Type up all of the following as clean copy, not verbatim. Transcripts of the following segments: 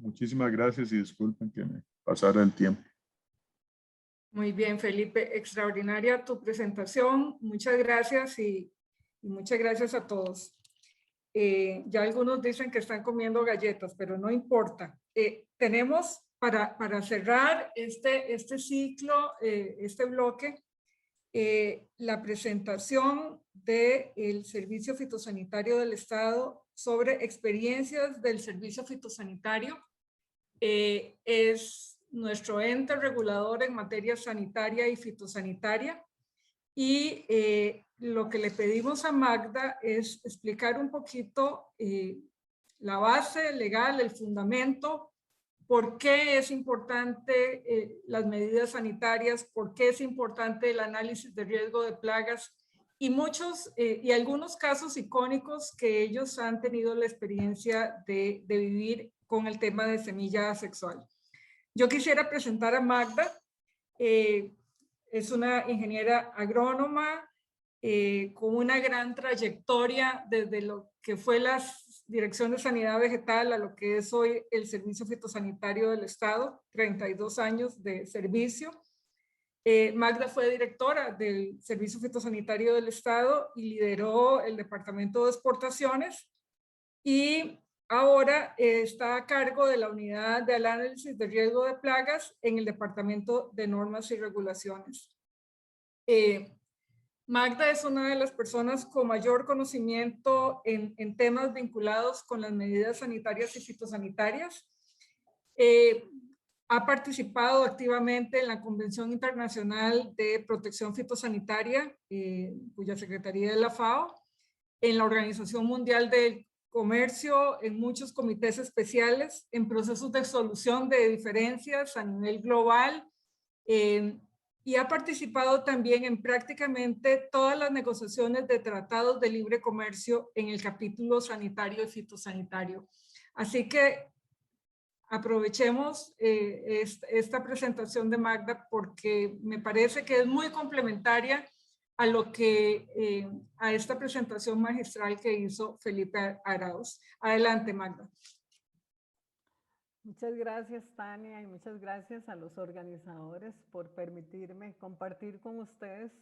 Muchísimas gracias y disculpen que me pasara el tiempo. Muy bien, Felipe, extraordinaria tu presentación. Muchas gracias y muchas gracias a todos. Ya algunos dicen que están comiendo galletas, pero no importa. Tenemos para cerrar este ciclo, este bloque, la presentación del Servicio Fitosanitario del Estado sobre experiencias del Servicio Fitosanitario. Es nuestro ente regulador en materia sanitaria y fitosanitaria. Y lo que le pedimos a Magda es explicar un poquito la base legal, el fundamento, por qué es importante las medidas sanitarias, por qué es importante el análisis de riesgo de plagas y y algunos casos icónicos que ellos han tenido la experiencia de vivir con el tema de semilla asexual. Yo quisiera presentar a Magda. Es una ingeniera agrónoma con una gran trayectoria desde lo que fue la Dirección de Sanidad Vegetal a lo que es hoy el Servicio Fitosanitario del Estado, 32 años de servicio. Magda fue directora del Servicio Fitosanitario del Estado y lideró el Departamento de Exportaciones y ahora está a cargo de la Unidad de Análisis de Riesgo de Plagas en el Departamento de Normas y Regulaciones. Magda es una de las personas con mayor conocimiento en temas vinculados con las medidas sanitarias y fitosanitarias. Ha participado activamente en la Convención Internacional de Protección Fitosanitaria, cuya secretaría es la FAO, en la Organización Mundial del Comercio, en muchos comités especiales, en procesos de solución de diferencias a nivel global, y ha participado también en prácticamente todas las negociaciones de tratados de libre comercio en el capítulo sanitario y fitosanitario. Así que aprovechemos esta presentación de Magda porque me parece que es muy complementaria a a esta presentación magistral que hizo Felipe Arauz. Adelante, Magda. Muchas gracias, Tania, y muchas gracias a los organizadores por permitirme compartir con ustedes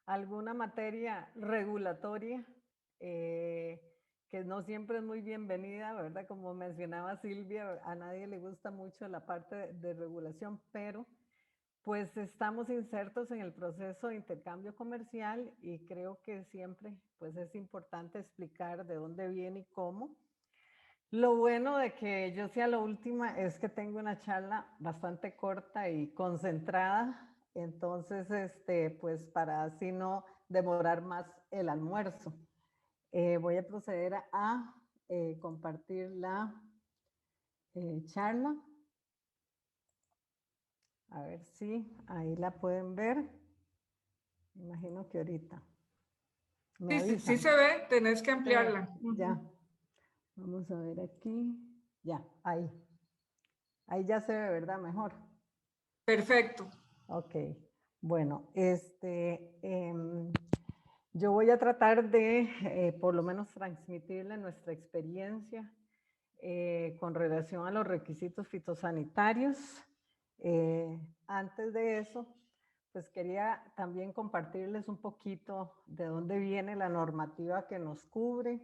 alguna materia regulatoria que no siempre es muy bienvenida, ¿verdad? Como mencionaba Silvia, a nadie le gusta mucho la parte de regulación, pero pues estamos insertos en el proceso de intercambio comercial y creo que siempre pues es importante explicar de dónde viene y cómo. Lo bueno de que yo sea la última es que tengo una charla bastante corta y concentrada, entonces, pues para así no demorar más el almuerzo. Voy a proceder a compartir la charla. A ver si ahí la pueden ver. Me imagino que ahorita. Sí se ve, tenés que ampliarla. Ya. Vamos a ver aquí. Ya, ahí. Ahí ya se ve, ¿verdad? Mejor. Perfecto. Ok. Bueno, yo voy a tratar de, por lo menos, transmitirle nuestra experiencia con relación a los requisitos fitosanitarios. Antes de eso, pues quería también compartirles un poquito de dónde viene la normativa que nos cubre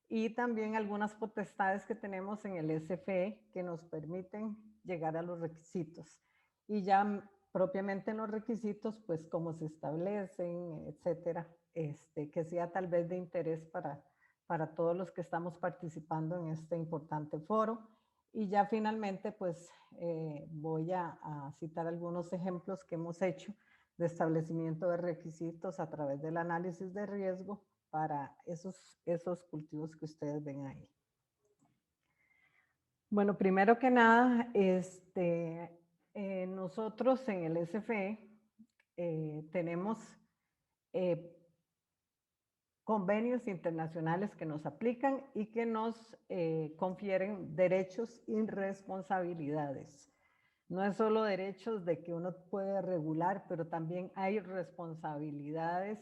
y también algunas potestades que tenemos en el SFE que nos permiten llegar a los requisitos. Y ya propiamente en los requisitos, pues cómo se establecen, etcétera, que sea tal vez de interés para todos los que estamos participando en este importante foro. Y ya finalmente, pues voy a citar algunos ejemplos que hemos hecho de establecimiento de requisitos a través del análisis de riesgo para esos cultivos que ustedes ven ahí. Bueno, primero que nada, nosotros en el SFE tenemos convenios internacionales que nos aplican y que nos confieren derechos y responsabilidades. No es solo derechos de que uno puede regular, pero también hay responsabilidades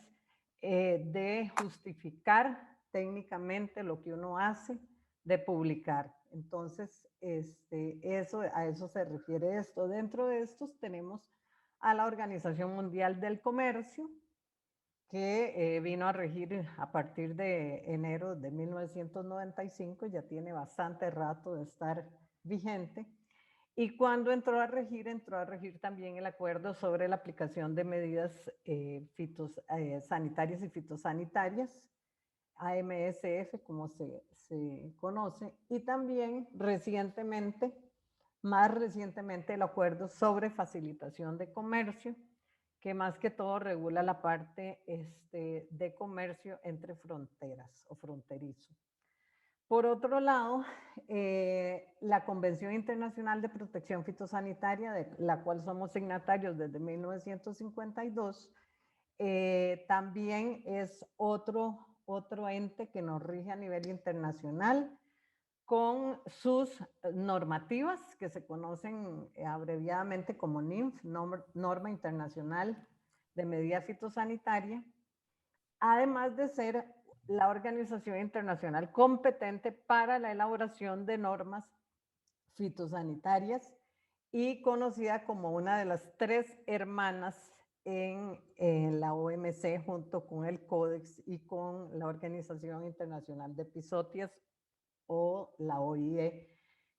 de justificar técnicamente lo que uno hace, de publicar. Entonces, a eso se refiere esto. Dentro de estos tenemos a la Organización Mundial del Comercio, que vino a regir a partir de enero de 1995, ya tiene bastante rato de estar vigente. Y cuando entró a regir también el acuerdo sobre la aplicación de medidas sanitarias y fitosanitarias, AMSF, como se conoce, y también más recientemente, el acuerdo sobre facilitación de comercio, que más que todo regula la parte de comercio entre fronteras o fronterizo. Por otro lado, la Convención Internacional de Protección Fitosanitaria, de la cual somos signatarios desde 1952, también es otro ente que nos rige a nivel internacional con sus normativas que se conocen abreviadamente como NIMF, Norma Internacional de Medida Fitosanitaria, además de ser la organización internacional competente para la elaboración de normas fitosanitarias y conocida como una de las 3 hermanas en la OMC, junto con el Códex y con la Organización Internacional de Episodios, o la OIE,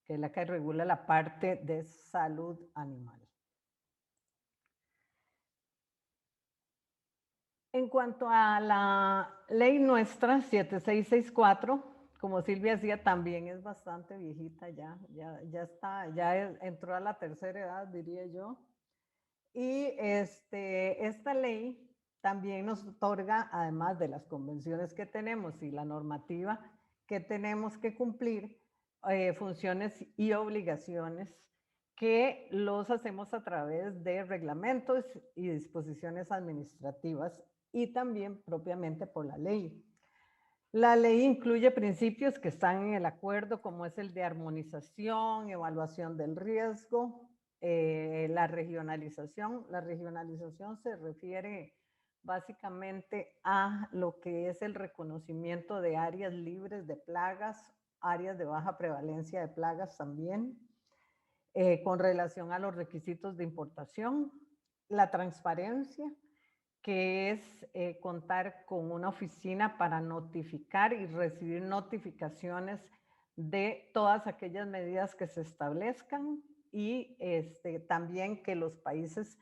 que es la que regula la parte de salud animal. En cuanto a la ley nuestra 7664, como Silvia decía, también es bastante viejita, ya entró a la tercera edad, diría yo. Y esta ley también nos otorga, además de las convenciones que tenemos y la normativa que tenemos que cumplir, funciones y obligaciones que los hacemos a través de reglamentos y disposiciones administrativas y también propiamente por la ley. La ley incluye principios que están en el acuerdo, como es el de armonización, evaluación del riesgo, la regionalización. La regionalización se refiere básicamente a lo que es el reconocimiento de áreas libres de plagas, áreas de baja prevalencia de plagas también, con relación a los requisitos de importación, la transparencia, que es contar con una oficina para notificar y recibir notificaciones de todas aquellas medidas que se establezcan, y también que los países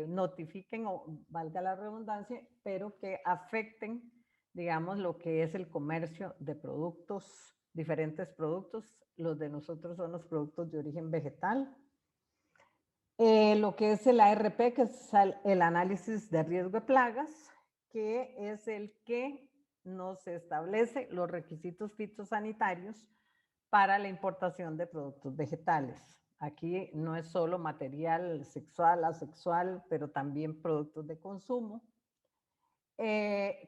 notifiquen, o valga la redundancia, pero que afecten, digamos, lo que es el comercio de productos, diferentes productos. Los de nosotros son los productos de origen vegetal. Lo que es el ARP, que es el análisis de riesgo de plagas, que es el que nos establece los requisitos fitosanitarios para la importación de productos vegetales. Aquí no es solo material sexual, asexual, pero también productos de consumo.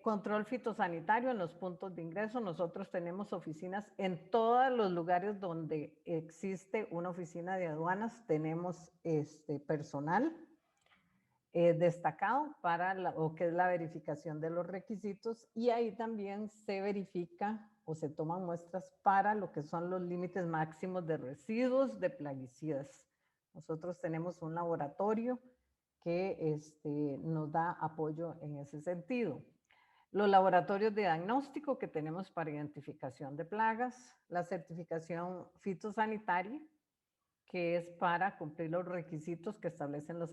Control fitosanitario en los puntos de ingreso. Nosotros tenemos oficinas en todos los lugares donde existe una oficina de aduanas. Tenemos personal destacado para lo que es la verificación de los requisitos, y ahí también se verifica o se toman muestras para lo que son los límites máximos de residuos de plaguicidas. Nosotros tenemos un laboratorio que nos da apoyo en ese sentido. Los laboratorios de diagnóstico que tenemos para identificación de plagas, la certificación fitosanitaria, que es para cumplir los requisitos que establecen los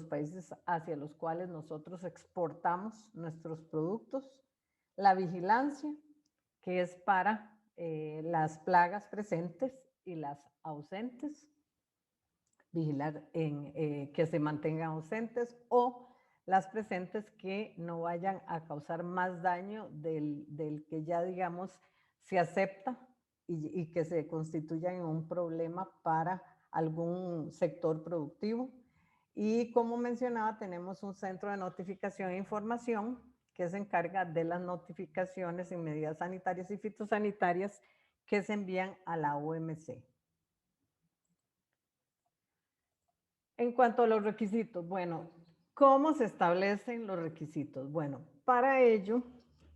países hacia los cuales nosotros exportamos nuestros productos, la vigilancia, que es para las plagas presentes y las ausentes, vigilar que se mantengan ausentes, o las presentes que no vayan a causar más daño del que ya, digamos, se acepta y que se constituyan en un problema para algún sector productivo. Y como mencionaba, tenemos un centro de notificación e información que se encarga de las notificaciones en medidas sanitarias y fitosanitarias que se envían a la OMC. En cuanto a los requisitos, bueno, ¿cómo se establecen los requisitos? Bueno, para ello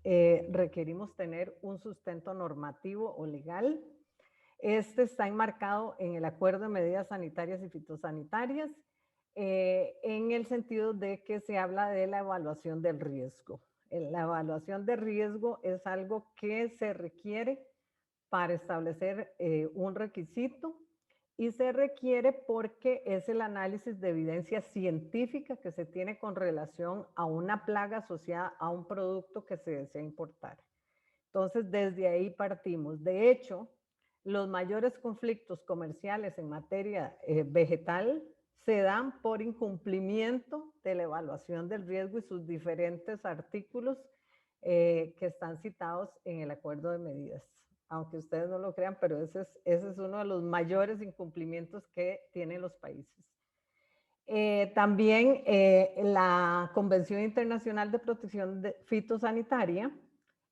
requerimos tener un sustento normativo o legal Este está enmarcado en el Acuerdo de Medidas Sanitarias y Fitosanitarias, en el sentido de que se habla de la evaluación del riesgo. La evaluación de riesgo es algo que se requiere para establecer un requisito, y se requiere porque es el análisis de evidencia científica que se tiene con relación a una plaga asociada a un producto que se desea importar. Entonces, desde ahí partimos. De hecho, los mayores conflictos comerciales en materia vegetal se dan por incumplimiento de la evaluación del riesgo y sus diferentes artículos que están citados en el acuerdo de medidas. Aunque ustedes no lo crean, pero ese es uno de los mayores incumplimientos que tienen los países. También la Convención Internacional de Protección Fitosanitaria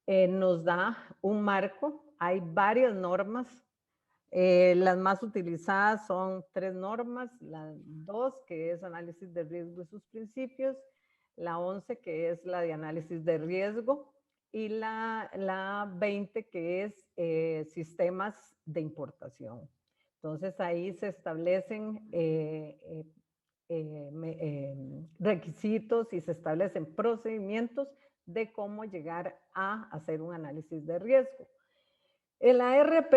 nos da un marco. Hay varias normas. Las más utilizadas son 3 normas, la 2 que es análisis de riesgo y sus principios, la 11 que es la de análisis de riesgo y la 20 que es sistemas de importación. Entonces ahí se establecen requisitos y se establecen procedimientos de cómo llegar a hacer un análisis de riesgo. El ARP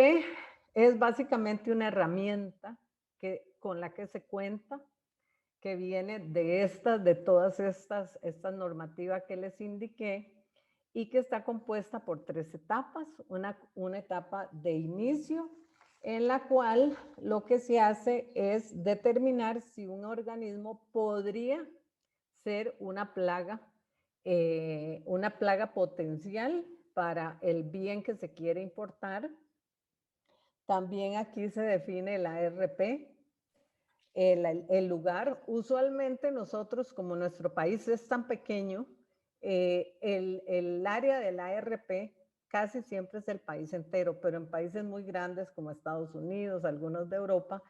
es básicamente una herramienta con la que se cuenta, que viene de todas estas normativas que les indiqué, y que está compuesta por 3 etapas. Una etapa de inicio, en la cual lo que se hace es determinar si un organismo podría ser una plaga potencial para el bien que se quiere importar. También aquí se define el ARP, el lugar. Usualmente nosotros, como nuestro país es tan pequeño, el área del ARP casi siempre es el país entero, pero en países muy grandes como Estados Unidos, algunos de Europa,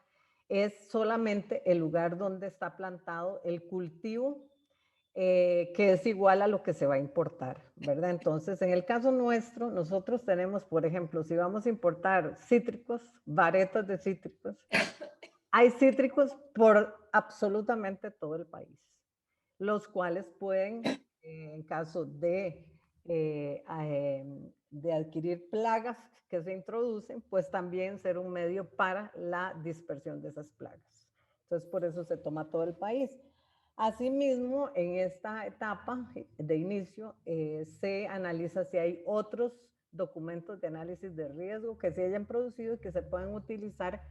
es solamente el lugar donde está plantado el cultivo, que es igual a lo que se va a importar, ¿verdad? Entonces, en el caso nuestro, nosotros tenemos, por ejemplo, si vamos a importar cítricos, varetas de cítricos, hay cítricos por absolutamente todo el país, los cuales pueden, en caso de adquirir plagas que se introducen, pues también ser un medio para la dispersión de esas plagas. Entonces, por eso se toma todo el país. Asimismo, en esta etapa de inicio, se analiza si hay otros documentos de análisis de riesgo que se hayan producido y que se puedan utilizar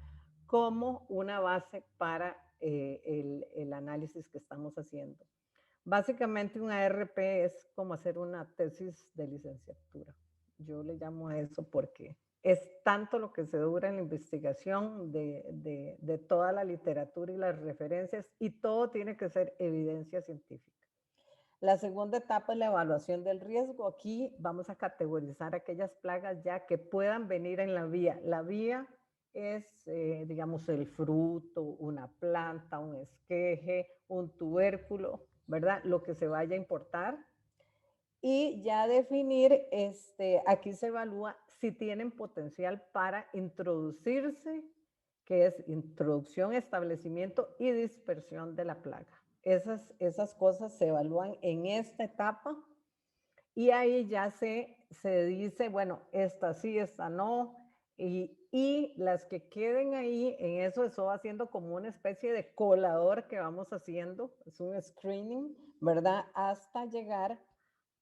como una base para el análisis que estamos haciendo. Básicamente un ARP es como hacer una tesis de licenciatura. Yo le llamo a eso porque es tanto lo que se dura en la investigación de toda la literatura y las referencias, y todo tiene que ser evidencia científica. La segunda etapa es la evaluación del riesgo. Aquí vamos a categorizar aquellas plagas ya que puedan venir en la vía. La vía es, digamos, el fruto, una planta, un esqueje, un tubérculo, ¿verdad? Lo que se vaya a importar. Y ya definir, aquí se evalúa si tienen potencial para introducirse, que es introducción, establecimiento y dispersión de la plaga. Esas cosas se evalúan en esta etapa, y ahí ya se dice, bueno, esta sí, esta no, y las que queden ahí, en eso va haciendo como una especie de colador que vamos haciendo, es un screening, ¿verdad? Hasta llegar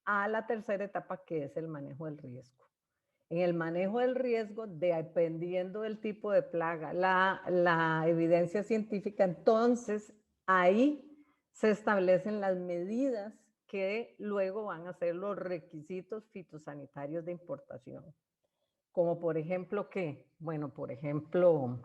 a la tercera etapa, que es el manejo del riesgo. En el manejo del riesgo, dependiendo del tipo de plaga, la evidencia científica, entonces ahí se establecen las medidas que luego van a ser los requisitos fitosanitarios de importación. Como por ejemplo, ¿qué? Bueno, por ejemplo,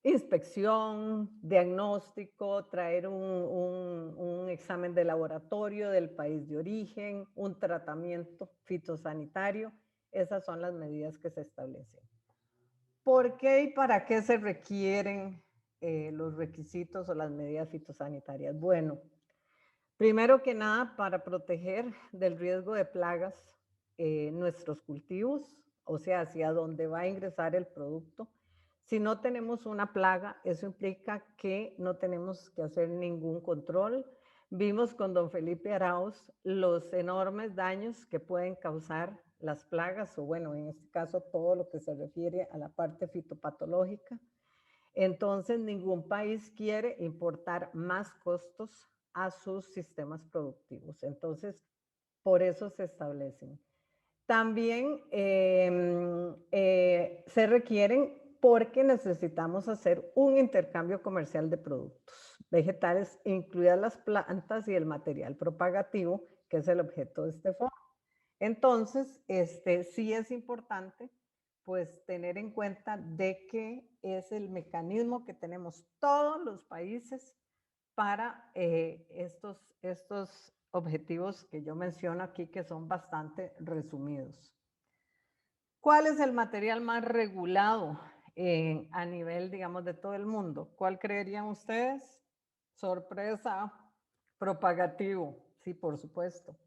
inspección, diagnóstico, traer un examen de laboratorio del país de origen, un tratamiento fitosanitario. Esas son las medidas que se establecen. ¿Por qué y para qué se requieren los requisitos o las medidas fitosanitarias? Bueno, primero que nada, para proteger del riesgo de plagas nuestros cultivos, o sea, hacia dónde va a ingresar el producto. Si no tenemos una plaga, eso implica que no tenemos que hacer ningún control. Vimos con don Felipe Arauz los enormes daños que pueden causar las plagas, o bueno, en este caso todo lo que se refiere a la parte fitopatológica. Entonces, ningún país quiere importar más costos a sus sistemas productivos. Entonces, por eso se establecen. También se requieren porque necesitamos hacer un intercambio comercial de productos vegetales, incluidas las plantas y el material propagativo, que es el objeto de este foro. Entonces, sí es importante pues tener en cuenta de que es el mecanismo que tenemos todos los países para estos objetivos que yo menciono aquí, que son bastante resumidos. ¿Cuál es el material más regulado a nivel, digamos, de todo el mundo? ¿Cuál creerían ustedes? Sorpresa, propagativo, sí, por supuesto.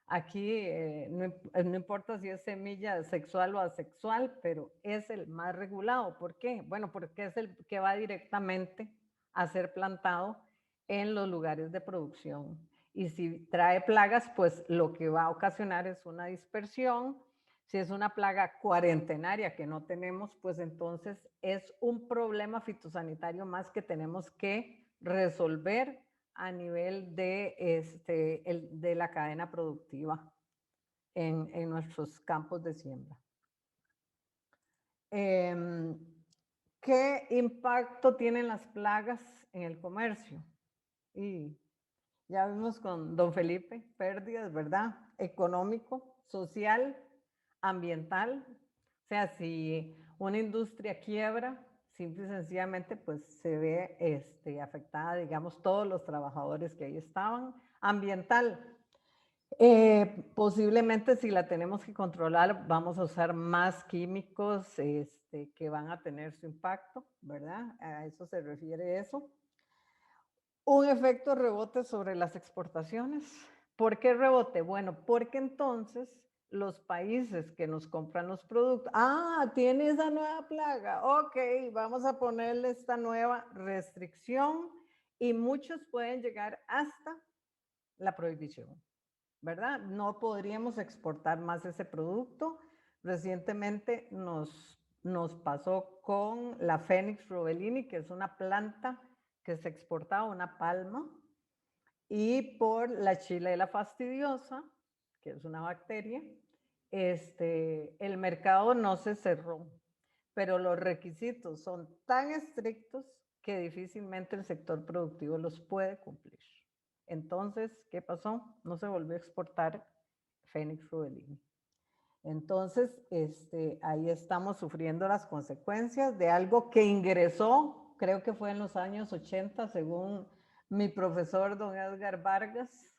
Aquí no importa si es semilla sexual o asexual, pero es el más regulado. ¿Por qué? Bueno, porque es el que va directamente a ser plantado en los lugares de producción. Y si trae plagas, pues lo que va a ocasionar es una dispersión. Si es una plaga cuarentenaria que no tenemos, pues entonces es un problema fitosanitario más que tenemos que resolver a nivel de la cadena productiva en nuestros campos de siembra. ¿Qué impacto tienen las plagas en el comercio? Y ya vimos con don Felipe, pérdidas, ¿verdad? Económico, social, ambiental. O sea, si una industria quiebra, simple y sencillamente, pues se ve afectada, digamos, todos los trabajadores que ahí estaban. Ambiental, posiblemente si la tenemos que controlar, vamos a usar más químicos que van a tener su impacto, ¿verdad? A eso se refiere eso. Un efecto rebote sobre las exportaciones. ¿Por qué rebote? Bueno, porque entonces los países que nos compran los productos, tiene esa nueva plaga, ok, vamos a ponerle esta nueva restricción y muchos pueden llegar hasta la prohibición, ¿verdad? No podríamos exportar más ese producto. Recientemente nos pasó con la Phoenix rubellini, que es una planta que se exportaba, una palma, y por la Xylella fastidiosa, que es una bacteria, el mercado no se cerró, pero los requisitos son tan estrictos que difícilmente el sector productivo los puede cumplir. Entonces, ¿qué pasó? No se volvió a exportar Phoenix rubellini. Entonces, ahí estamos sufriendo las consecuencias de algo que ingresó, creo que fue en los años 80, según mi profesor don Edgar Vargas,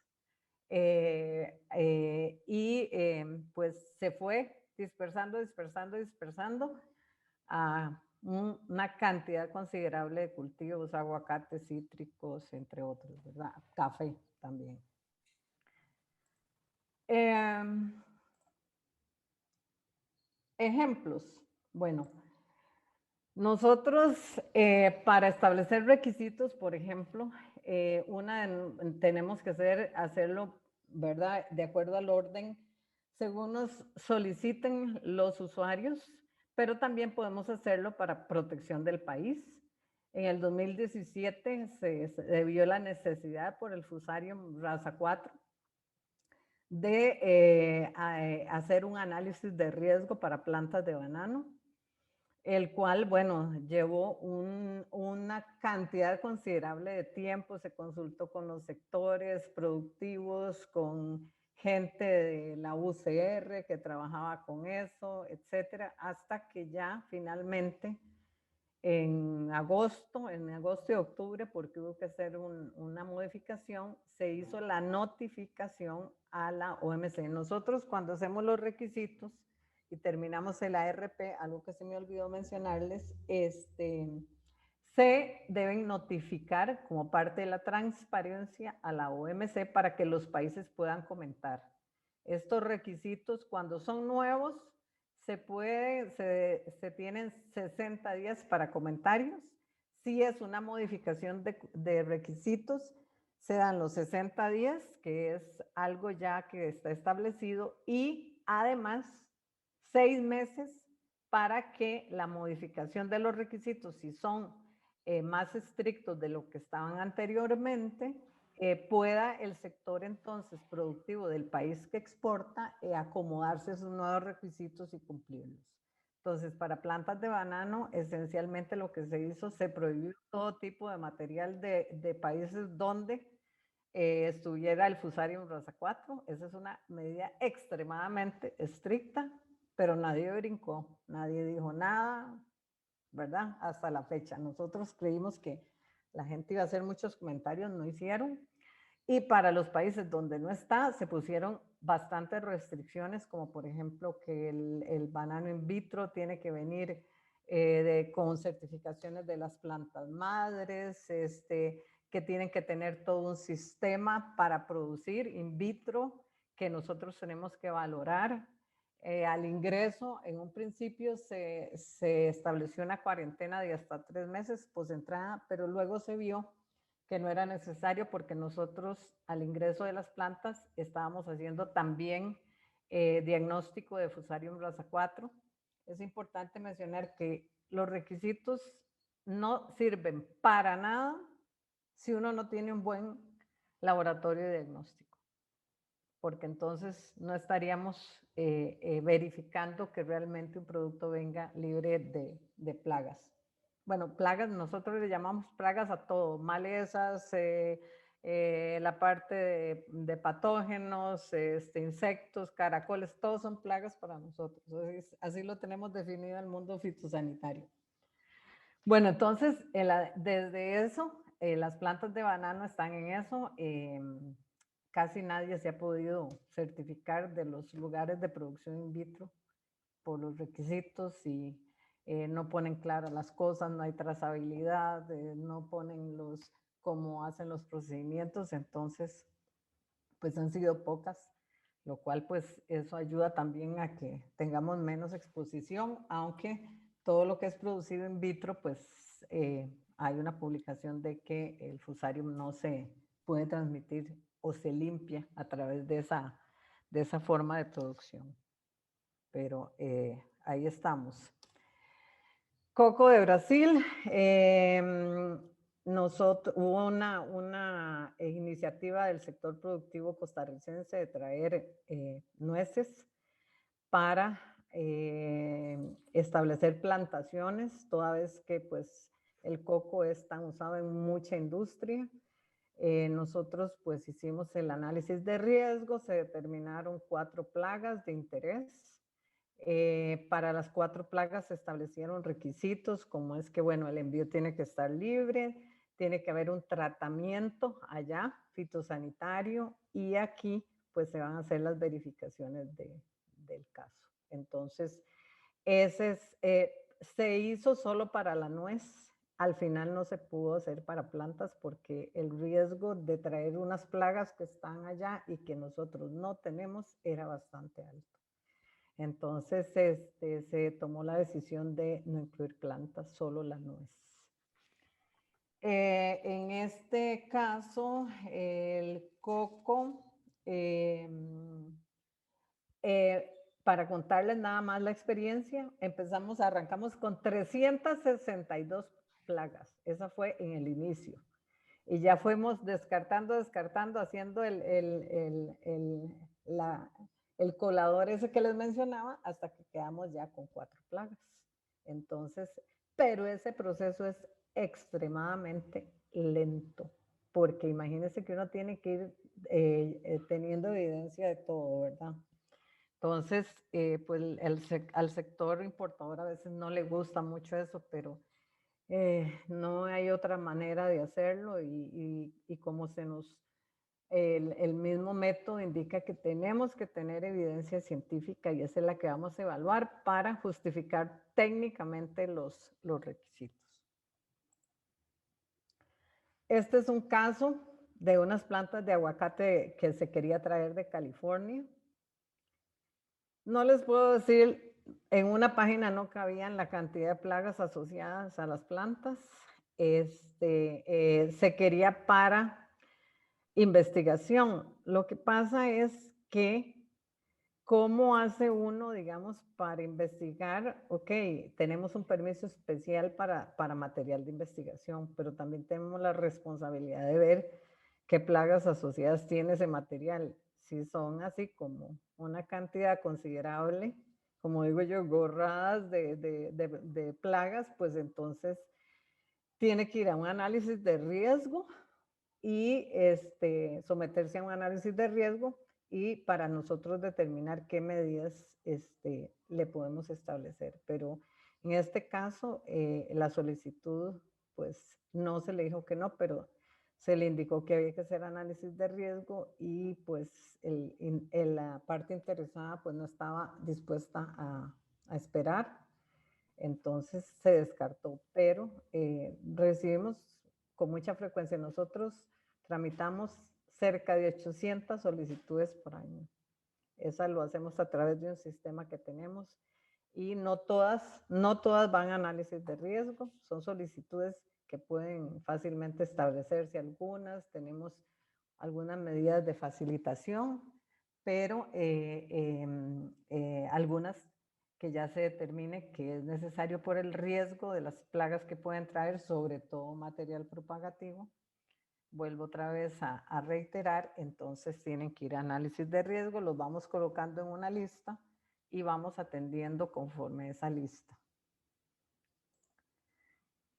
pues se fue dispersando a una cantidad considerable de cultivos, aguacates, cítricos, entre otros, ¿verdad? Café también. Ejemplos. Bueno, nosotros para establecer requisitos, por ejemplo, tenemos que hacerlo, ¿verdad? De acuerdo al orden, según nos soliciten los usuarios, pero también podemos hacerlo para protección del país. En el 2017 se vio la necesidad por el Fusarium raza 4 de hacer un análisis de riesgo para plantas de banano, el cual, bueno, llevó una cantidad considerable de tiempo, se consultó con los sectores productivos, con gente de la UCR que trabajaba con eso, etcétera, hasta que ya finalmente en agosto y octubre, porque hubo que hacer una modificación, se hizo la notificación a la OMC. Nosotros cuando hacemos los requisitos y terminamos el ARP, algo que se me olvidó mencionarles, se deben notificar como parte de la transparencia a la OMC para que los países puedan comentar. Estos requisitos, cuando son nuevos, se tienen 60 días para comentarios. Si es una modificación de requisitos, se dan los 60 días, que es algo ya que está establecido, y además 6 meses para que la modificación de los requisitos, si son más estrictos de lo que estaban anteriormente, pueda el sector entonces productivo del país que exporta acomodarse a esos nuevos requisitos y cumplirlos. Entonces, para plantas de banano, esencialmente lo que se hizo, se prohibió todo tipo de material de países donde estuviera el Fusarium rasa 4. Esa es una medida extremadamente estricta, pero nadie brincó, nadie dijo nada, ¿verdad? Hasta la fecha. Nosotros creímos que la gente iba a hacer muchos comentarios, no hicieron. Y para los países donde no está, se pusieron bastantes restricciones, como por ejemplo que el banano in vitro tiene que venir con certificaciones de las plantas madres, que tienen que tener todo un sistema para producir in vitro que nosotros tenemos que valorar. Al ingreso, en un principio se estableció una cuarentena de hasta 3 meses post entrada, pero luego se vio que no era necesario porque nosotros al ingreso de las plantas estábamos haciendo también diagnóstico de Fusarium rasa 4. Es importante mencionar que los requisitos no sirven para nada si uno no tiene un buen laboratorio de diagnóstico, porque entonces no estaríamos verificando que realmente un producto venga libre de plagas. Bueno, plagas, nosotros le llamamos plagas a todo, malezas, la parte de patógenos, insectos, caracoles, todos son plagas para nosotros. Así lo tenemos definido en el mundo fitosanitario. Bueno, entonces, desde eso, las plantas de banano están en eso. Casi nadie se ha podido certificar de los lugares de producción in vitro por los requisitos y no ponen claras las cosas, no hay trazabilidad, no ponen cómo hacen los procedimientos, entonces pues han sido pocas, lo cual pues eso ayuda también a que tengamos menos exposición, aunque todo lo que es producido in vitro pues hay una publicación de que el Fusarium no se puede transmitir o se limpia a través de esa forma de producción. Pero ahí estamos. Coco de Brasil. Hubo una iniciativa del sector productivo costarricense de traer nueces para establecer plantaciones, toda vez que pues el coco es tan usado en mucha industria. Nosotros pues hicimos el análisis de riesgo, se determinaron 4 plagas de interés. Para las 4 plagas se establecieron requisitos, como es que, bueno, el envío tiene que estar libre, tiene que haber un tratamiento allá, fitosanitario, y aquí pues se van a hacer las verificaciones del caso. Entonces, se hizo solo para la nuez. Al final no se pudo hacer para plantas porque el riesgo de traer unas plagas que están allá y que nosotros no tenemos era bastante alto. Entonces se tomó la decisión de no incluir plantas, solo la nuez. En este caso, el coco, para contarles nada más la experiencia, arrancamos con 362 plagas. Esa fue en el inicio. Y ya fuimos descartando, haciendo el colador ese que les mencionaba, hasta que quedamos ya con 4 plagas. Entonces, pero ese proceso es extremadamente lento, porque imagínense que uno tiene que ir teniendo evidencia de todo, ¿verdad? Entonces, pues al sector importador a veces no le gusta mucho eso, pero no hay otra manera de hacerlo y como el mismo método indica que tenemos que tener evidencia científica y esa es la que vamos a evaluar para justificar técnicamente los requisitos. Este es un caso de unas plantas de aguacate que se quería traer de California. No les puedo decir en una página no cabían la cantidad de plagas asociadas a las plantas. Se quería para investigación. Lo que pasa es que, ¿cómo hace uno, digamos, para investigar? Ok, tenemos un permiso especial para material de investigación, pero también tenemos la responsabilidad de ver qué plagas asociadas tiene ese material. Si son así como una cantidad considerable, como digo yo, gorradas de plagas, pues entonces tiene que ir a un análisis de riesgo y someterse a un análisis de riesgo y para nosotros determinar qué medidas le podemos establecer. Pero en este caso, la solicitud, pues no se le dijo que no, pero se le indicó que había que hacer análisis de riesgo y pues la parte interesada pues no estaba dispuesta a esperar. Entonces se descartó, pero recibimos con mucha frecuencia. Nosotros tramitamos cerca de 800 solicitudes por año. Esa lo hacemos a través de un sistema que tenemos y no todas van a análisis de riesgo, son solicitudes que pueden fácilmente establecerse algunas, tenemos algunas medidas de facilitación, pero algunas que ya se determine que es necesario por el riesgo de las plagas que pueden traer, sobre todo material propagativo. Vuelvo otra vez a reiterar, entonces tienen que ir a análisis de riesgo, los vamos colocando en una lista y vamos atendiendo conforme esa lista.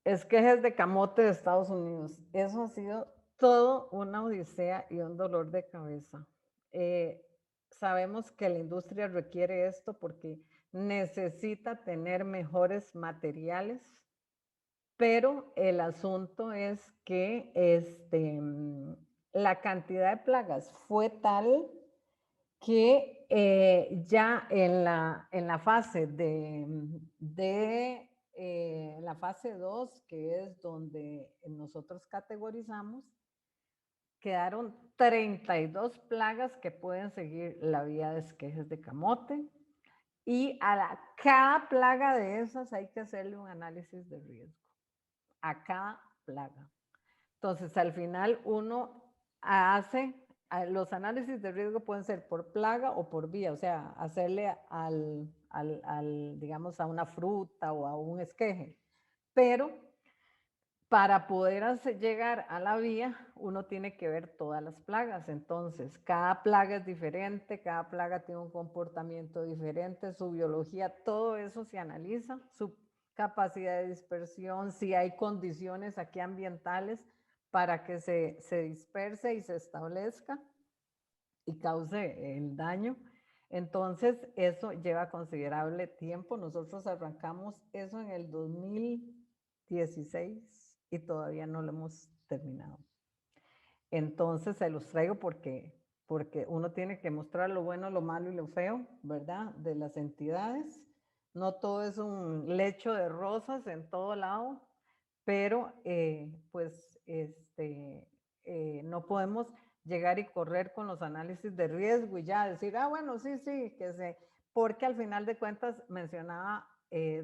Esquejes de camote de Estados Unidos. Eso ha sido todo una odisea y un dolor de cabeza. Sabemos que la industria requiere esto porque necesita tener mejores materiales, pero el asunto es que la cantidad de plagas fue tal que ya en la fase la fase 2, que es donde nosotros categorizamos, quedaron 32 plagas que pueden seguir la vía de esquejes de camote y cada plaga de esas hay que hacerle un análisis de riesgo, a cada plaga. Entonces, al final uno hace, los análisis de riesgo pueden ser por plaga o por vía, o sea, hacerle digamos, a una fruta o a un esqueje. Pero para poder llegar a la vía, uno tiene que ver todas las plagas. Entonces, cada plaga es diferente, cada plaga tiene un comportamiento diferente, su biología, todo eso se analiza, su capacidad de dispersión, si hay condiciones aquí ambientales para que se disperse y se establezca y cause el daño. Entonces, eso lleva considerable tiempo. Nosotros arrancamos eso en el 2016 y todavía no lo hemos terminado. Entonces, se los traigo porque uno tiene que mostrar lo bueno, lo malo y lo feo, ¿verdad? De las entidades. No todo es un lecho de rosas en todo lado, pero pues no podemos llegar y correr con los análisis de riesgo y ya decir, bueno, sí, porque al final de cuentas mencionaba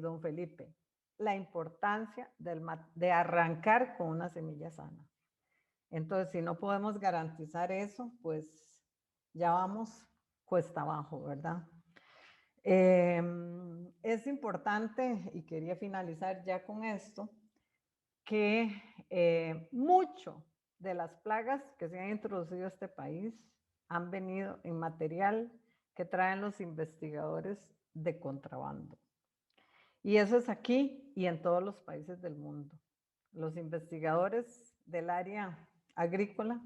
don Felipe, la importancia de arrancar con una semilla sana. Entonces, si no podemos garantizar eso, pues ya vamos cuesta abajo, ¿verdad? Es importante, y quería finalizar ya con esto, que mucho de las plagas que se han introducido a este país han venido en material que traen los investigadores de contrabando. Y eso es aquí y en todos los países del mundo. Los investigadores del área agrícola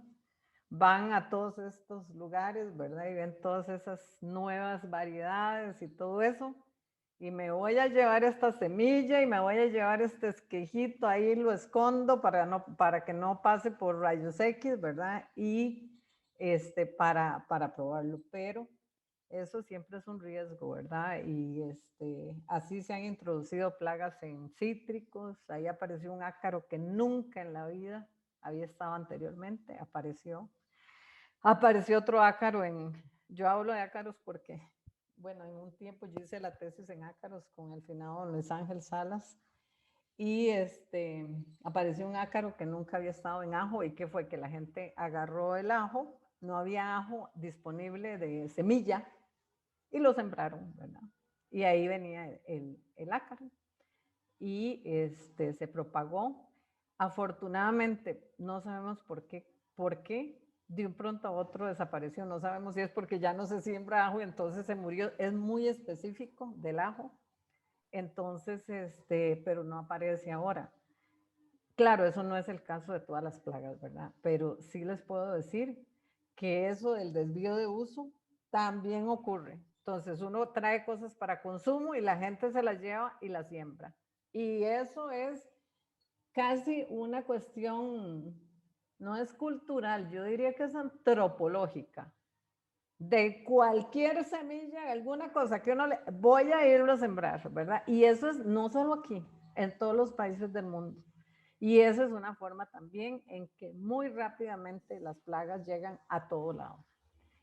van a todos estos lugares, ¿verdad? Y ven todas esas nuevas variedades y todo eso. Y me voy a llevar esta semilla y me voy a llevar este esquejito, ahí lo escondo para que no pase por rayos X, ¿verdad? Y para probarlo. Pero eso siempre es un riesgo, ¿verdad? Y así se han introducido plagas en cítricos. Ahí apareció un ácaro que nunca en la vida había estado anteriormente, apareció otro ácaro yo hablo de ácaros porque bueno, en un tiempo yo hice la tesis en ácaros con el finado Luis Ángel Salas y apareció un ácaro que nunca había estado en ajo y que fue que la gente agarró el ajo, no había ajo disponible de semilla y lo sembraron, ¿verdad? Y ahí venía el ácaro y se propagó. Afortunadamente, no sabemos por qué de un pronto a otro desapareció. No sabemos si es porque ya no se siembra ajo y entonces se murió. Es muy específico del ajo. Entonces, pero no aparece ahora. Claro, eso no es el caso de todas las plagas, ¿verdad? Pero sí les puedo decir que eso del desvío de uso también ocurre. Entonces uno trae cosas para consumo y la gente se las lleva y las siembra. Y eso es casi una cuestión, no es cultural, yo diría que es antropológica. De cualquier semilla, alguna cosa que uno le, voy a irlo a sembrar, ¿verdad? Y eso es no solo aquí, en todos los países del mundo. Y esa es una forma también en que muy rápidamente las plagas llegan a todo lado.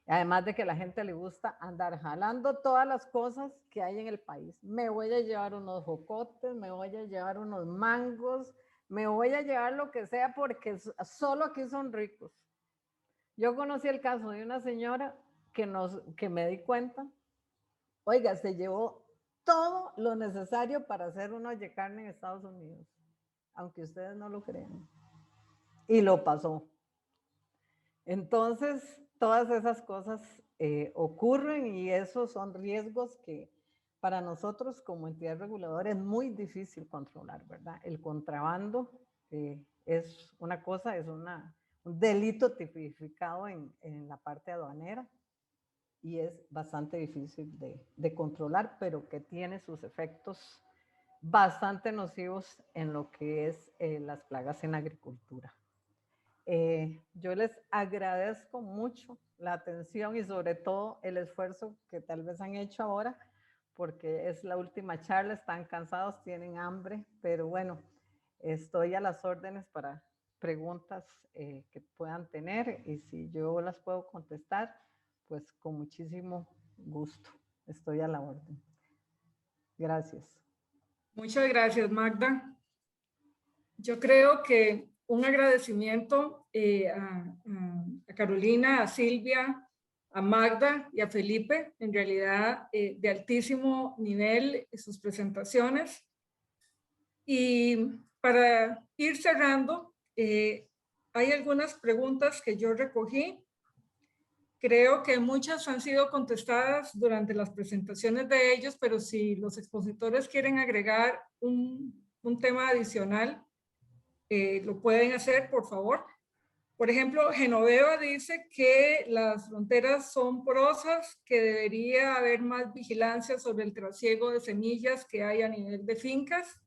Además de que a la gente le gusta andar jalando todas las cosas que hay en el país. Me voy a llevar unos jocotes, me voy a llevar unos mangos, me voy a llevar lo que sea porque solo aquí son ricos. Yo conocí el caso de una señora que me di cuenta, oiga, se llevó todo lo necesario para hacer un oye carne en Estados Unidos, aunque ustedes no lo crean. Y lo pasó. Entonces, todas esas cosas ocurren y esos son riesgos que para nosotros como entidad reguladora es muy difícil controlar, ¿verdad? El contrabando es una cosa, es un delito tipificado en la parte aduanera y es bastante difícil de controlar, pero que tiene sus efectos bastante nocivos en lo que es las plagas en agricultura. Yo les agradezco mucho la atención y sobre todo el esfuerzo que tal vez han hecho ahora, porque es la última charla, están cansados, tienen hambre, pero bueno, estoy a las órdenes para preguntas que puedan tener y si yo las puedo contestar, pues con muchísimo gusto, estoy a la orden. Gracias. Muchas gracias, Magda. Yo creo que un agradecimiento a Carolina, a Silvia, a Magda y a Felipe, en realidad de altísimo nivel sus presentaciones. Y para ir cerrando, hay algunas preguntas que yo recogí. Creo que muchas han sido contestadas durante las presentaciones de ellos, pero si los expositores quieren agregar un tema adicional, lo pueden hacer, por favor. Por ejemplo, Genoveva dice que las fronteras son porosas, que debería haber más vigilancia sobre el trasiego de semillas que hay a nivel de fincas.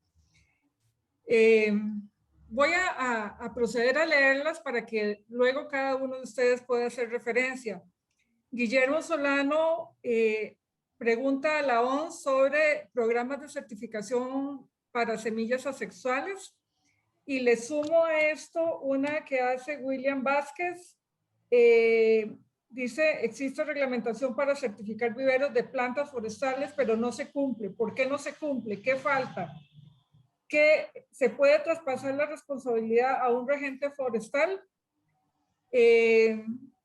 Voy a proceder a leerlas para que luego cada uno de ustedes pueda hacer referencia. Guillermo Solano pregunta a la ONS sobre programas de certificación para semillas asexuales. Y le sumo a esto una que hace William Vázquez. Dice, existe reglamentación para certificar viveros de plantas forestales, pero no se cumple. ¿Por qué no se cumple? ¿Qué falta? ¿Que se puede traspasar la responsabilidad a un regente forestal?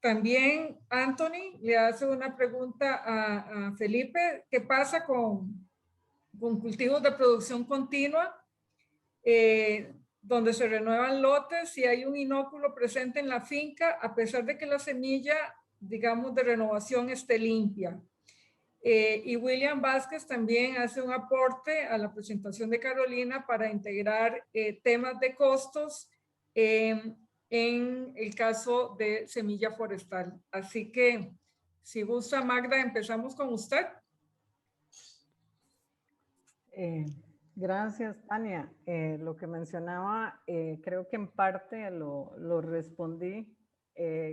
También Anthony le hace una pregunta a Felipe. ¿Qué pasa con cultivos de producción continua? Donde se renuevan lotes, si hay un inóculo presente en la finca, a pesar de que la semilla, digamos, de renovación esté limpia. Y William Vázquez también hace un aporte a la presentación de Carolina para integrar temas de costos en el caso de semilla forestal. Así que, si gusta, Magda, empezamos con usted. Gracias, Tania. Lo que mencionaba, creo que en parte lo respondí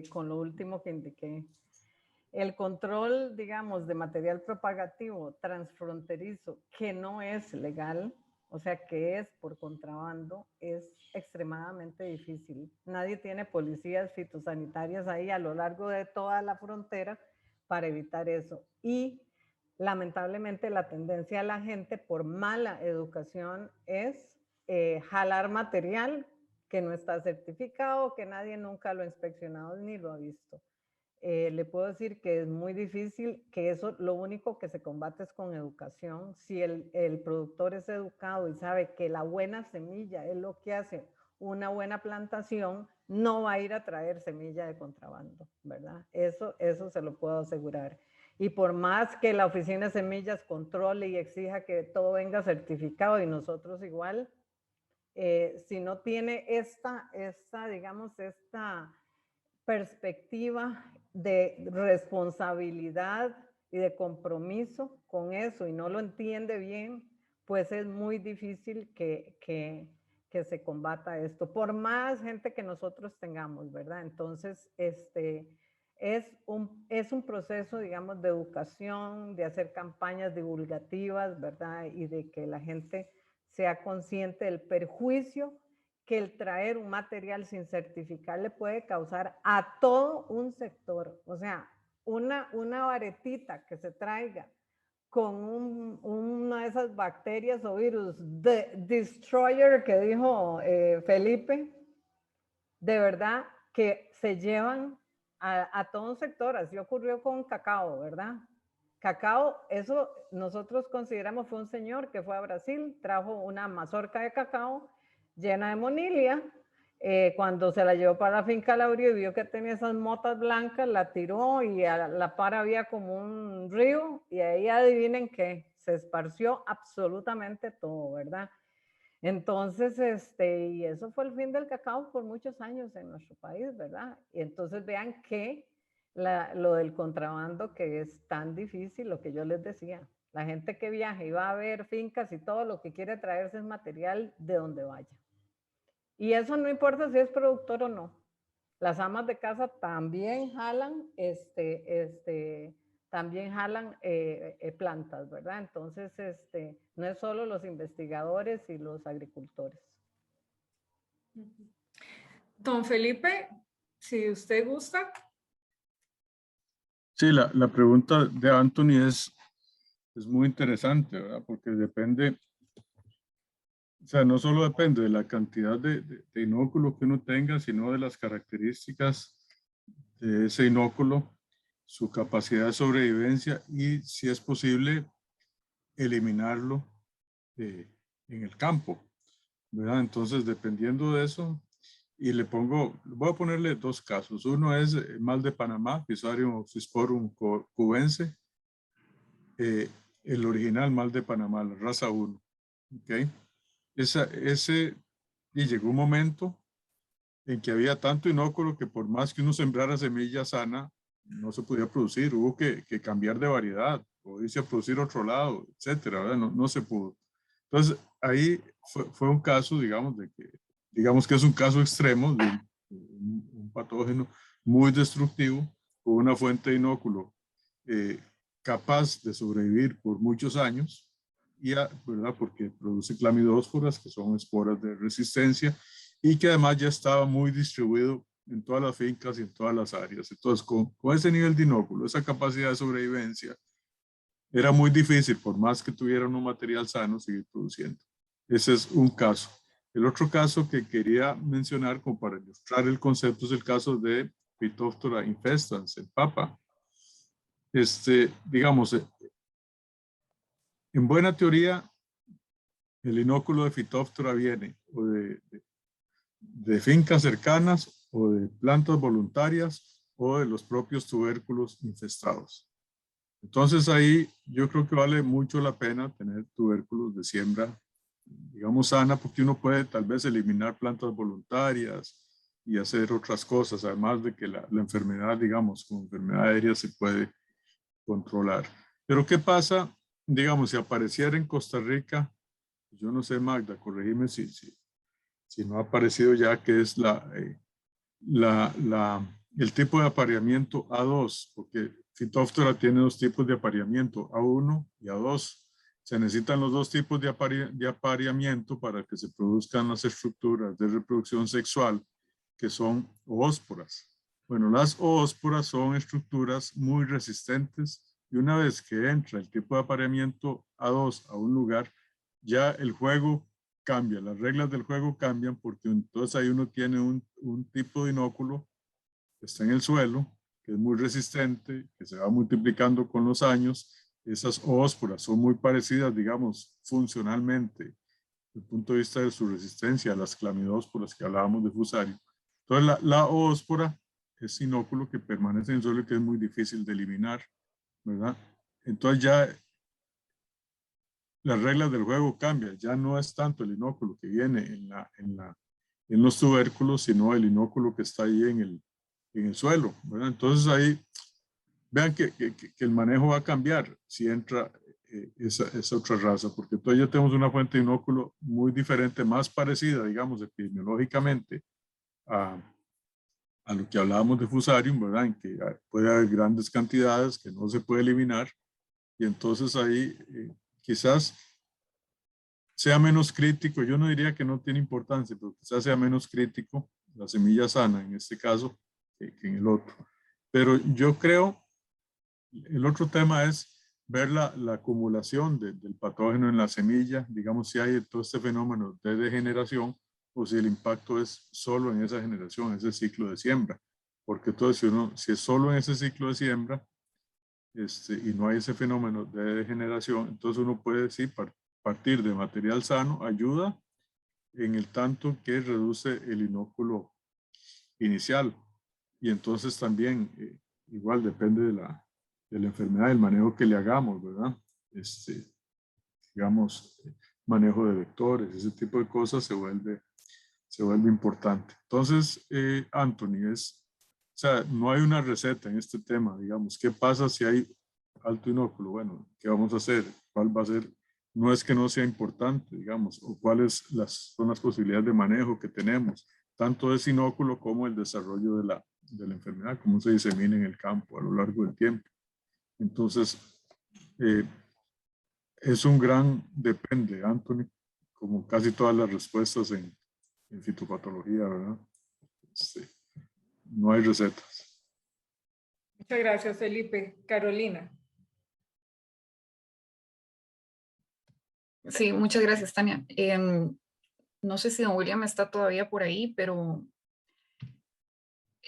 con lo último que indiqué. El control, digamos, de material propagativo transfronterizo que no es legal, o sea, que es por contrabando, es extremadamente difícil. Nadie tiene policías fitosanitarias ahí a lo largo de toda la frontera para evitar eso. Y lamentablemente la tendencia de la gente por mala educación es jalar material que no está certificado, que nadie nunca lo ha inspeccionado ni lo ha visto. Le puedo decir que es muy difícil, que eso lo único que se combate es con educación. Si el productor es educado y sabe que la buena semilla es lo que hace una buena plantación, no va a ir a traer semilla de contrabando, ¿verdad? Eso se lo puedo asegurar. Y por más que la Oficina de Semillas controle y exija que todo venga certificado y nosotros igual, si no tiene esta perspectiva de responsabilidad y de compromiso con eso y no lo entiende bien, pues es muy difícil que se combata esto, por más gente que nosotros tengamos, ¿verdad? Entonces, es un proceso, digamos, de educación, de hacer campañas divulgativas, ¿verdad? Y de que la gente sea consciente del perjuicio que el traer un material sin certificar le puede causar a todo un sector. O sea, una varetita que se traiga con una de esas bacterias o virus, destroyer que dijo Felipe, de verdad que se llevan a todo un sector. Así ocurrió con cacao, ¿verdad? Cacao, eso nosotros consideramos fue un señor que fue a Brasil, trajo una mazorca de cacao llena de monilia. Cuando se la llevó para la finca Laurio y vio que tenía esas motas blancas, la tiró y a la par había como un río y ahí adivinen qué, se esparció absolutamente todo, ¿verdad? Entonces, y eso fue el fin del cacao por muchos años en nuestro país, ¿verdad? Y entonces vean que lo del contrabando que es tan difícil, lo que yo les decía, la gente que viaja y va a ver fincas y todo lo que quiere traerse es material de donde vaya. Y eso no importa si es productor o no. Las amas de casa también jalan, también jalan plantas, ¿verdad? Entonces, no es solo los investigadores y los agricultores. Don Felipe, si usted gusta. Sí, la pregunta de Anthony es muy interesante, ¿verdad? Porque depende, o sea, no solo depende de la cantidad de inóculo que uno tenga, sino de las características de ese inóculo, su capacidad de sobrevivencia y si es posible eliminarlo en el campo, ¿verdad? Entonces, dependiendo de eso, y voy a ponerle dos casos. Uno es mal de Panamá, Fusarium oxysporum cubense, el original mal de Panamá, la raza 1. ¿Okay? Y llegó un momento en que había tanto inóculo que por más que uno sembrara semilla sana, no se podía producir. Hubo que cambiar de variedad o irse a producir otro lado, etcétera, ¿verdad? No se pudo. Entonces, ahí fue un caso, digamos que es un caso extremo de un patógeno muy destructivo con una fuente de inóculo capaz de sobrevivir por muchos años, ¿verdad? Porque produce clamidósporas, que son esporas de resistencia, y que además ya estaba muy distribuido en todas las fincas y en todas las áreas. Entonces, con ese nivel de inóculo, esa capacidad de sobrevivencia, era muy difícil, por más que tuvieran un material sano, seguir produciendo. Ese es un caso. El otro caso que quería mencionar, como para ilustrar el concepto, es el caso de Phytophthora infestans, el papa. Digamos, en buena teoría, el inóculo de Phytophthora viene o de fincas cercanas o de plantas voluntarias o de los propios tubérculos infestados. Entonces ahí yo creo que vale mucho la pena tener tubérculos de siembra, digamos, sana, porque uno puede tal vez eliminar plantas voluntarias y hacer otras cosas, además de que la enfermedad, digamos, como enfermedad aérea se puede controlar. Pero ¿qué pasa, digamos, si apareciera en Costa Rica? Yo no sé, Magda, corregime si no ha aparecido ya, que es el tipo de apareamiento A2, porque Phytophthora tiene dos tipos de apareamiento, A1 y A2. Se necesitan los dos tipos de apareamiento para que se produzcan las estructuras de reproducción sexual, que son oósporas. Bueno, las oósporas son estructuras muy resistentes Y una vez que entra el tipo de apareamiento A2 a un lugar, ya el juego cambia, las reglas del juego cambian, porque entonces ahí uno tiene un tipo de inóculo que está en el suelo, que es muy resistente, que se va multiplicando con los años. Esas ósporas son muy parecidas, digamos, funcionalmente, desde el punto de vista de su resistencia a las clamidósporas que hablábamos de Fusarium. Entonces, la óspora es inóculo que permanece en el suelo y que es muy difícil de eliminar, ¿verdad? Entonces ya las reglas del juego cambian, ya no es tanto el inóculo que viene en los tubérculos, sino el inóculo que está ahí en el suelo, ¿verdad? Entonces ahí vean que el manejo va a cambiar si entra esa otra raza, porque entonces ya tenemos una fuente de inóculo muy diferente, más parecida, digamos, epidemiológicamente a lo que hablábamos de Fusarium, ¿verdad? En que puede haber grandes cantidades que no se puede eliminar, y entonces ahí quizás sea menos crítico. Yo no diría que no tiene importancia, pero quizás sea menos crítico la semilla sana en este caso que en el otro. Pero yo creo, el otro tema es ver la acumulación del patógeno en la semilla, digamos, si hay todo este fenómeno de degeneración o si el impacto es solo en esa generación, ese ciclo de siembra. Porque entonces si es solo en ese ciclo de siembra y no hay ese fenómeno de degeneración, entonces uno puede sí partir de material sano, ayuda en el tanto que reduce el inóculo inicial. Y entonces también, igual depende de la enfermedad, del manejo que le hagamos, ¿verdad? Digamos, manejo de vectores, ese tipo de cosas se vuelve importante. Entonces, Anthony, o sea, no hay una receta en este tema, digamos. ¿Qué pasa si hay alto inóculo? Bueno, ¿qué vamos a hacer? ¿Cuál va a ser? No es que no sea importante, digamos, o cuáles son las posibilidades de manejo que tenemos, tanto de ese inóculo como el desarrollo de la enfermedad, cómo se disemina en el campo a lo largo del tiempo. Entonces, es un gran depende, Anthony, como casi todas las respuestas en fitopatología, ¿verdad? No hay recetas. Muchas gracias, Felipe. Carolina. Sí, muchas gracias, Tania. No sé si don William está todavía por ahí, pero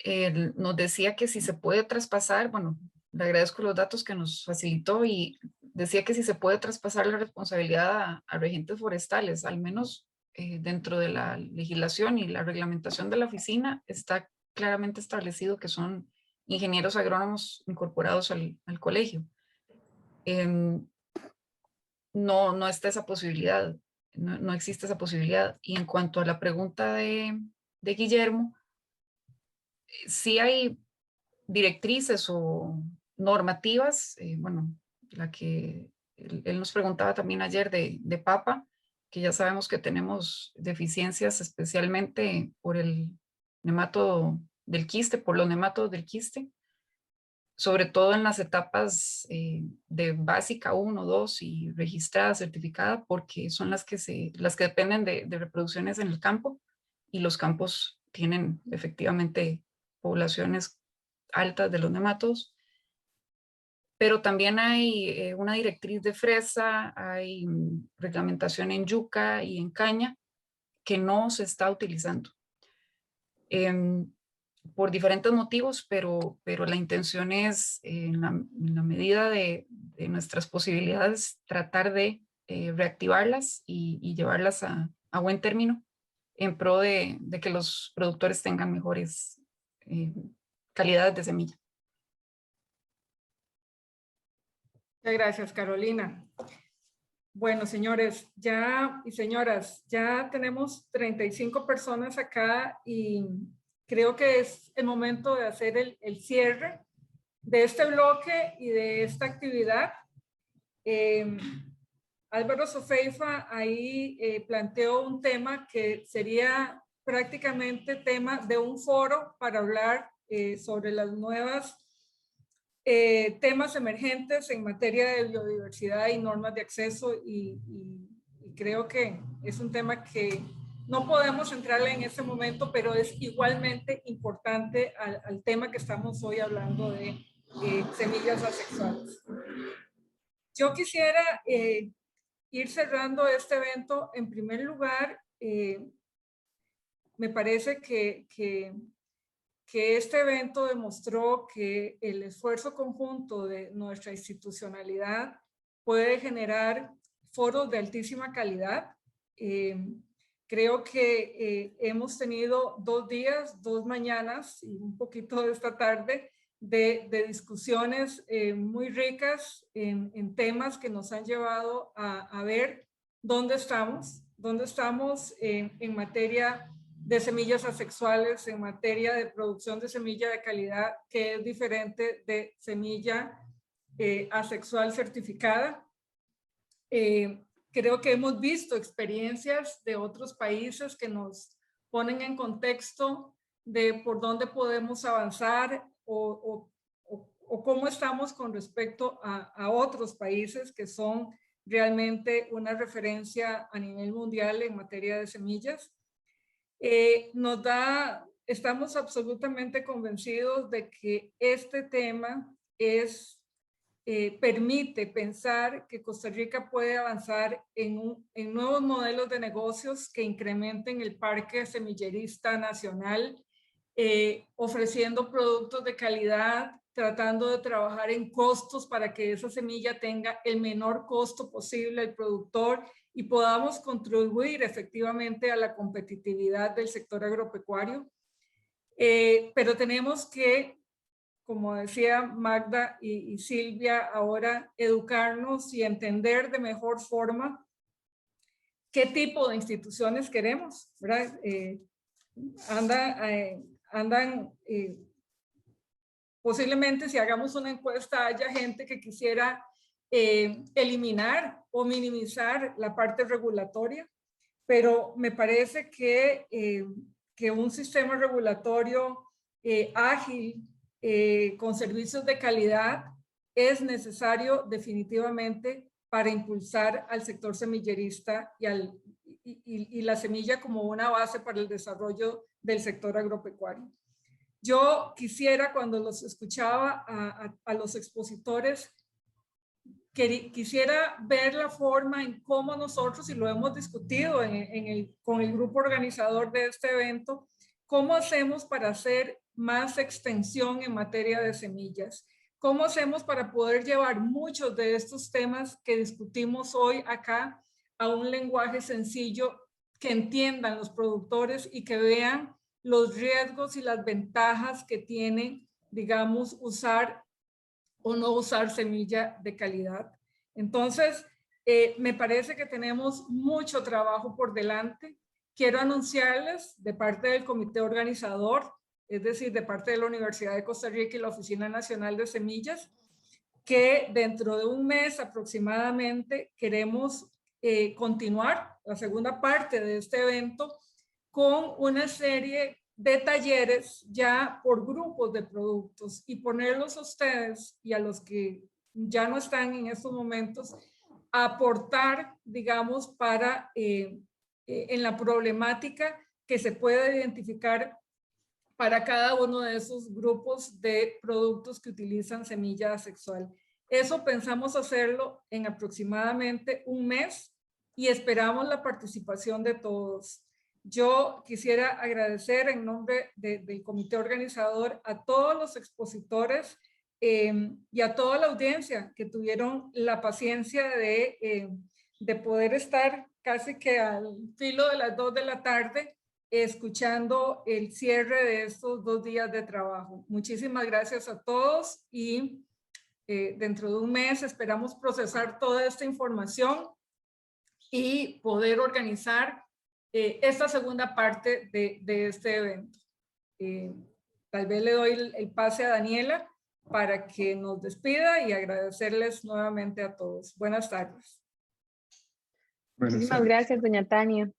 él nos decía que si se puede traspasar, bueno, le agradezco los datos que nos facilitó y decía que si se puede traspasar la responsabilidad a regentes forestales, al menos dentro de la legislación y la reglamentación de la oficina está claramente establecido que son ingenieros agrónomos incorporados al colegio. No está esa posibilidad, no existe esa posibilidad. Y en cuanto a la pregunta de Guillermo, sí hay directrices o normativas, bueno, la que él nos preguntaba también ayer de papa, que ya sabemos que tenemos deficiencias especialmente por el nematodo del quiste, por los nematodos del quiste, sobre todo en las etapas de básica 1, 2 y registrada, certificada, porque son las que dependen de reproducciones en el campo, y los campos tienen efectivamente poblaciones altas de los nematodos. Pero también hay una directriz de fresa, hay reglamentación en yuca y en caña que no se está utilizando. Por diferentes motivos, pero la intención es, en la medida de nuestras posibilidades, tratar de reactivarlas y llevarlas a buen término en pro de que los productores tengan mejores calidades de semilla. Muchas gracias, Carolina. Bueno, señores y señoras, ya tenemos 35 personas acá y creo que es el momento de hacer el cierre de este bloque y de esta actividad. Álvaro Sofeifa ahí planteó un tema que sería prácticamente tema de un foro para hablar sobre las nuevas temas emergentes en materia de biodiversidad y normas de acceso, y creo que es un tema que no podemos entrarle en este momento, pero es igualmente importante al tema que estamos hoy hablando de semillas asexuales. Yo quisiera ir cerrando este evento. En primer lugar, me parece que este evento demostró que el esfuerzo conjunto de nuestra institucionalidad puede generar foros de altísima calidad. Creo que hemos tenido 2 días, 2 mañanas y un poquito de esta tarde de discusiones muy ricas en temas que nos han llevado a ver dónde estamos en materia de semillas asexuales, en materia de producción de semilla de calidad, que es diferente de semilla asexual certificada. Creo que hemos visto experiencias de otros países que nos ponen en contexto de por dónde podemos avanzar o cómo estamos con respecto a otros países que son realmente una referencia a nivel mundial en materia de semillas. Estamos absolutamente convencidos de que este tema permite pensar que Costa Rica puede avanzar en nuevos modelos de negocios que incrementen el parque semillerista nacional, ofreciendo productos de calidad, tratando de trabajar en costos para que esa semilla tenga el menor costo posible al productor y podamos contribuir efectivamente a la competitividad del sector agropecuario. Pero tenemos que, como decía Magda y Silvia, ahora educarnos y entender de mejor forma qué tipo de instituciones queremos, ¿verdad? Posiblemente si hagamos una encuesta haya gente que quisiera eliminar o minimizar la parte regulatoria, pero me parece que un sistema regulatorio ágil, con servicios de calidad, es necesario definitivamente para impulsar al sector semillerista y la semilla como una base para el desarrollo del sector agropecuario. Yo quisiera, cuando los escuchaba a los expositores, quisiera ver la forma en cómo nosotros, y lo hemos discutido con el grupo organizador de este evento, cómo hacemos para hacer más extensión en materia de semillas, cómo hacemos para poder llevar muchos de estos temas que discutimos hoy acá a un lenguaje sencillo que entiendan los productores y que vean los riesgos y las ventajas que tiene, digamos, usar o no usar semilla de calidad. Entonces, me parece que tenemos mucho trabajo por delante. Quiero anunciarles de parte del comité organizador, es decir, de parte de la Universidad de Costa Rica y la Oficina Nacional de Semillas, que dentro de un mes aproximadamente queremos continuar la segunda parte de este evento con una serie de talleres ya por grupos de productos y ponerlos a ustedes y a los que ya no están en estos momentos a aportar, digamos, para en la problemática que se puede identificar para cada uno de esos grupos de productos que utilizan semilla asexual. Eso pensamos hacerlo en aproximadamente un mes y esperamos la participación de todos. Yo quisiera agradecer en nombre del comité organizador a todos los expositores y a toda la audiencia que tuvieron la paciencia de poder estar casi que al filo de las 2 de la tarde escuchando el cierre de estos 2 días de trabajo. Muchísimas gracias a todos y dentro de un mes esperamos procesar toda esta información y poder organizar esta segunda parte de este evento. Tal vez le doy el pase a Daniela para que nos despida y agradecerles nuevamente a todos. Buenas tardes. Muchísimas gracias, doña Tania.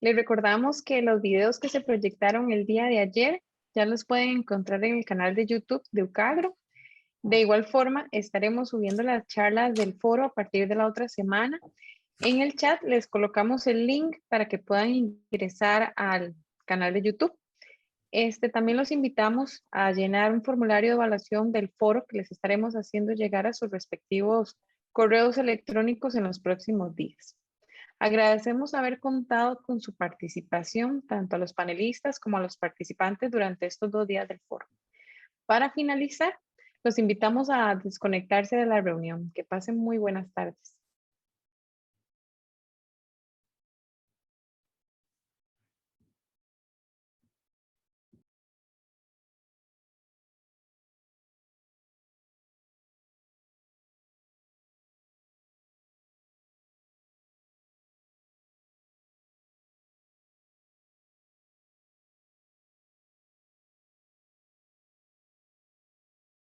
Les recordamos que los videos que se proyectaron el día de ayer ya los pueden encontrar en el canal de YouTube de UCAGRO. De igual forma, estaremos subiendo las charlas del foro a partir de la otra semana. En el chat les colocamos el link para que puedan ingresar al canal de YouTube. También los invitamos a llenar un formulario de evaluación del foro que les estaremos haciendo llegar a sus respectivos correos electrónicos en los próximos días. Agradecemos haber contado con su participación, tanto a los panelistas como a los participantes durante estos 2 días del foro. Para finalizar, los invitamos a desconectarse de la reunión. Que pasen muy buenas tardes.